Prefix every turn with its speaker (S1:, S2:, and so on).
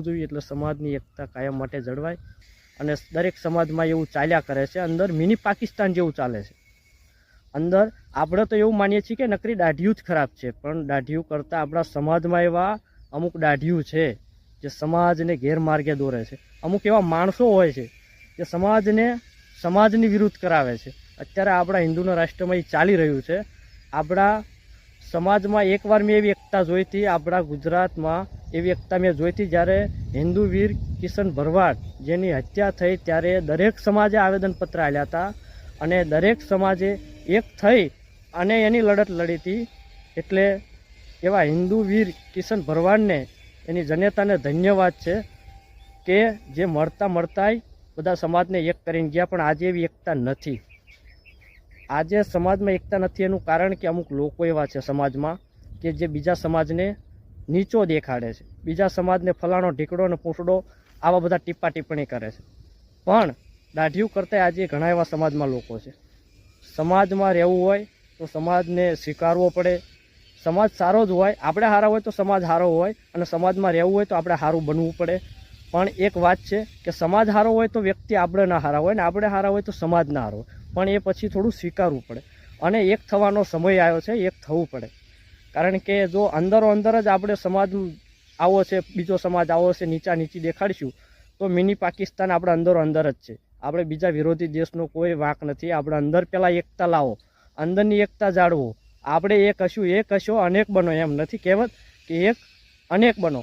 S1: જોઈએ એટલે સમાજની એકતા કાયમ માટે જળવાય અને દરેક સમાજમાં એવું ચાલ્યા કરે છે. અંદર મિની પાકિસ્તાન જેવું ચાલે છે. અંદર આપણે તો એવું માનીએ છીએ કે નકરી દાઢીયું જ ખરાબ છે, પણ દાઢીયું કરતાં આપણા સમાજમાં એવા અમુક દાઢીયું છે જે સમાજને ગેરમાર્ગે દોરે છે. અમુક એવા માણસો હોય છે જે સમાજની વિરુદ્ધ કરાવે છે. અત્યારે આપણા હિન્દુના રાષ્ટ્રમાં એ ચાલી રહ્યું છે. આપણા સમાજમાં એકવાર મેં એવી એકતા જોઈ હતી, આપણા ગુજરાતમાં એવી એકતા મેં જોઈ હતી જ્યારે હિન્દુ વીર કિશન ભરવાડ જેની હત્યા થઈ ત્યારે દરેક સમાજે આવેદનપત્ર આપ્યા હતા અને દરેક સમાજે એક થઈ અને એની લડત લડી હતી. એટલે એવા હિન્દુ વીર કિશન ભરવાડને એની જનતાને ધન્યવાદ છે કે જે મળતાંય બધા સમાજને એક કરીને ગયા. પણ આજે એવી એકતા નથી. આજે સમાજમાં એકતા નથી એનું કારણ કે અમુક લોકો એવા છે સમાજમાં કે જે બીજા સમાજને નીચો દેખાડે છે, બીજા સમાજને ફલાણો ઢીકડો અને પૂંછડો આવા બધા ટીપા ટિપ્પણી કરે છે. પણ દાઢીયું કરતાં આજે ઘણા એવા સમાજમાં લોકો છે. સમાજમાં રહેવું હોય તો સમાજને સ્વીકારવો પડે. સમાજ સારો જ હોય, આપણે સારા હોય તો સમાજ સારો હોય, અને સમાજમાં રહેવું હોય તો આપણે સારું બનવું પડે. પણ એક વાત છે કે સમાજ સારો હોય તો વ્યક્તિ આપણે ના સારા હોય, ને આપણે સારા હોય તો સમાજ ના સારો હોય. પણ એ પછી થોડું સ્વીકારવું પડે અને એક થવાનો સમય આવ્યો છે, એક થવું પડે. કારણ કે જો અંદરો અંદર જ આપણે સમાજ આવો છે, બીજો સમાજ આવો છે, નીચી દેખાડીશું તો મિની પાકિસ્તાન આપણે અંદરો અંદર જ છે. આપણે બીજા વિરોધી દેશનો કોઈ વાંક નથી. આપણે અંદર પહેલાં એકતા લાવો, અંદરની એકતા જાળવો. આપણે એક હશું, એક હશો, અનેક બનો. એમ નથી કહેવત કે એક અનેક બનો.